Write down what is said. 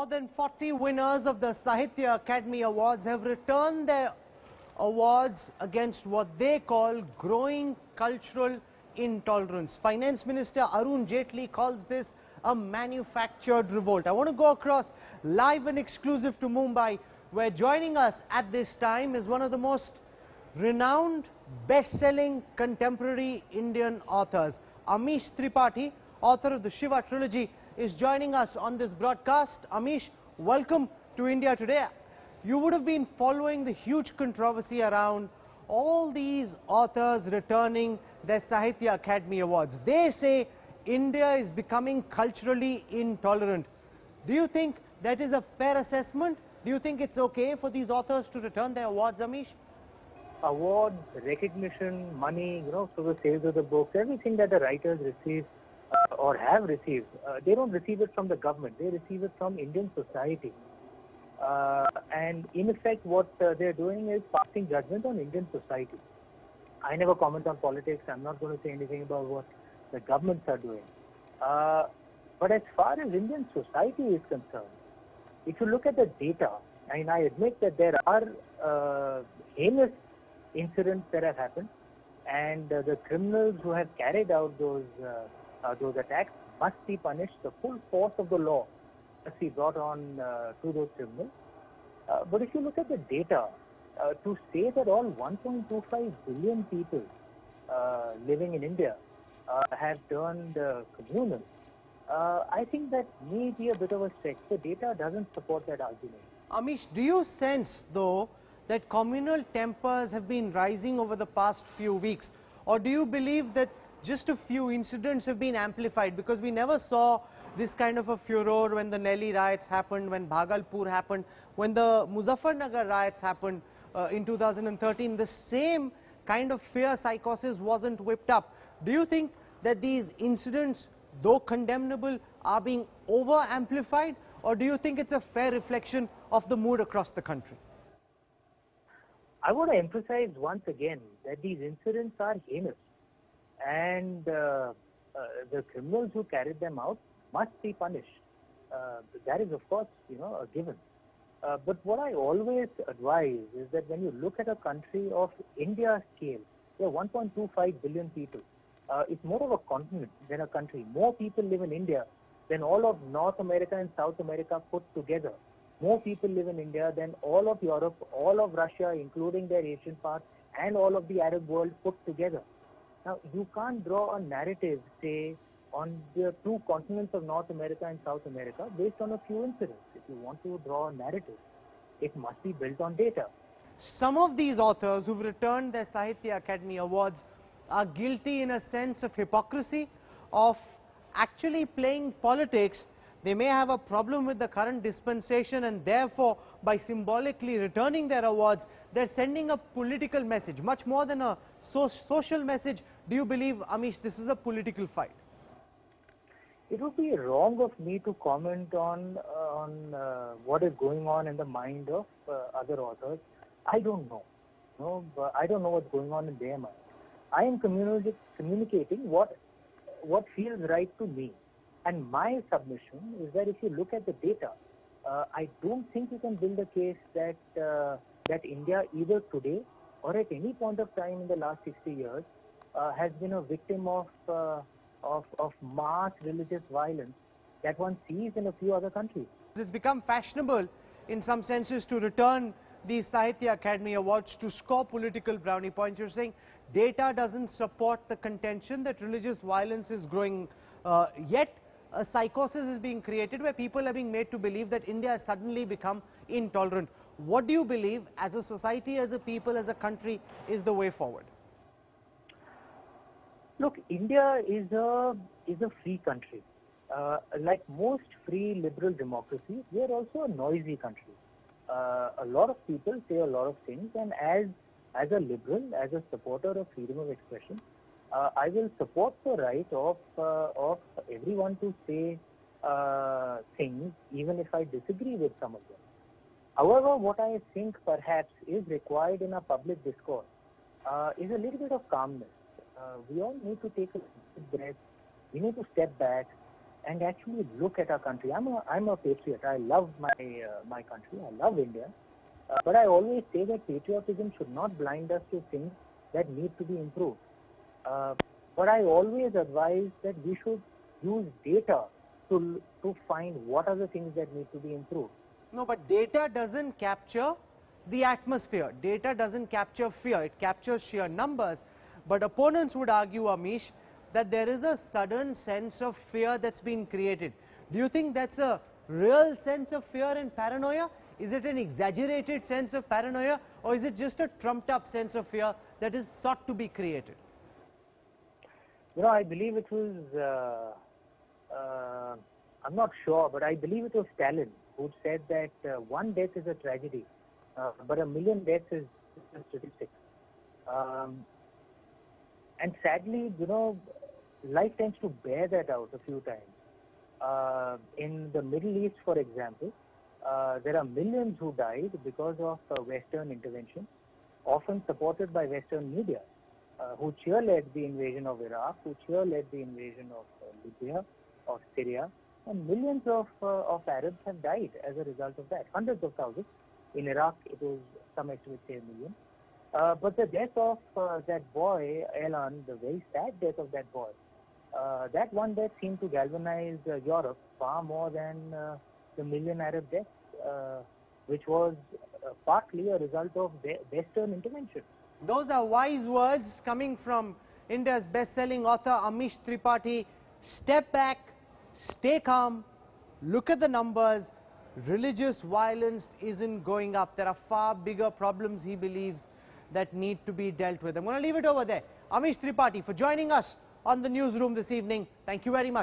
More than 40 winners of the Sahitya Akademi Awards have returned their awards against what they call growing cultural intolerance. Finance Minister Arun Jaitley calls this a manufactured revolt. I want to go across live and exclusive to Mumbai, where joining us at this time is one of the most renowned, best-selling contemporary Indian authors. Amish Tripathi, author of the Shiva trilogy, is joining us on this broadcast. Amish, welcome to India Today. You would have been following the huge controversy around all these authors returning their Sahitya Akademi Awards. They say India is becoming culturally intolerant. Do you think that is a fair assessment? Do you think it's okay for these authors to return their awards, Amish? Awards, recognition, money, for the sales of the books, everything that the writers receive or have received, they don't receive it from the government, they receive it from Indian society. And in effect, what they're doing is passing judgment on Indian society. I never comment on politics. I'm not going to say anything about what the governments are doing. But as far as Indian society is concerned, if you look at the data, and I admit that there are heinous incidents that have happened, and the criminals who have carried out those attacks must be punished. The full force of the law must be brought on to those criminals. But if you look at the data, to say that all 1.25 billion people living in India have turned communal, I think that may be a bit of a stretch. The data doesn't support that argument. Amish, do you sense, though, that communal tempers have been rising over the past few weeks? Or do you believe that just a few incidents have been amplified? Because we never saw this kind of a furor when the Delhi riots happened, when Bhagalpur happened, when the Muzaffarnagar riots happened in 2013. The same kind of fear psychosis wasn't whipped up. Do you think that these incidents, though condemnable, are being over-amplified? Or do you think it's a fair reflection of the mood across the country? I want to emphasize once again that these incidents are heinous, and the criminals who carried them out must be punished. That is, of course, a given. But what I always advise is that when you look at a country of India's scale, there are 1.25 billion people. It's more of a continent than a country. More people live in India than all of North America and South America put together. More people live in India than all of Europe, all of Russia, including their Asian parts, and all of the Arab world put together. Now, you can't draw a narrative, say, on the two continents of North America and South America based on a few incidents. If you want to draw a narrative, it must be built on data. Some of these authors who've returned their Sahitya Akademi Awards are guilty in a sense of hypocrisy, of actually playing politics. They may have a problem with the current dispensation, and therefore, by symbolically returning their awards, they're sending a political message, much more than a social message. Do you believe, Amish, this is a political fight? It would be wrong of me to comment on what is going on in the mind of other authors. I don't know. I don't know what's going on in their mind. I am communicating what feels right to me. And my submission is that if you look at the data, I don't think you can build a case that that India, either today or at any point of time in the last 60 years, has been a victim of mass religious violence that one sees in a few other countries. It's become fashionable in some senses to return these Sahitya Akademi Awards to score political brownie points. You're saying data doesn't support the contention that religious violence is growing, yet a psychosis is being created where people are being made to believe that India has suddenly become intolerant. What do you believe, as a society, as a people, as a country, is the way forward? Look, India is a free country. Like most free liberal democracies, we are also a noisy country. A lot of people say a lot of things, and as a liberal, as a supporter of freedom of expression, I will support the right of everyone to say things, even if I disagree with some of them. However, what I think perhaps is required in a public discourse is a little bit of calmness. We all need to take a deep breath. We need to step back and actually look at our country. I'm a patriot. I love my country. I love India. But I always say that patriotism should not blind us to things that need to be improved. But I always advise that we should use data to find what are the things that need to be improved. No, but data doesn't capture the atmosphere. Data doesn't capture fear. It captures sheer numbers. But opponents would argue, Amish, that there is a sudden sense of fear that's been created. Do you think that's a real sense of fear and paranoia? Is it an exaggerated sense of paranoia, or is it just a trumped up sense of fear that is sought to be created? I believe it was, I'm not sure, but I believe it was Stalin who said that one death is a tragedy, but a million deaths is a statistic. And sadly, life tends to bear that out a few times. In the Middle East, for example, there are millions who died because of Western intervention, often supported by Western media, who cheerled the invasion of Iraq, who cheerled the invasion of Libya, of Syria, and millions of Arabs have died as a result of that. Hundreds of thousands. In Iraq, it was, some estimates say, a million. But the death of that boy, Elan, the very sad death of that boy, that one death seemed to galvanize Europe far more than the million Arab deaths, which was partly a result of Western intervention. Those are wise words coming from India's best-selling author Amish Tripathi. Step back, stay calm, look at the numbers. Religious violence isn't going up. There are far bigger problems, he believes, that need to be dealt with. I'm going to leave it over there. Amish Tripathi for joining us on the newsroom this evening. Thank you very much.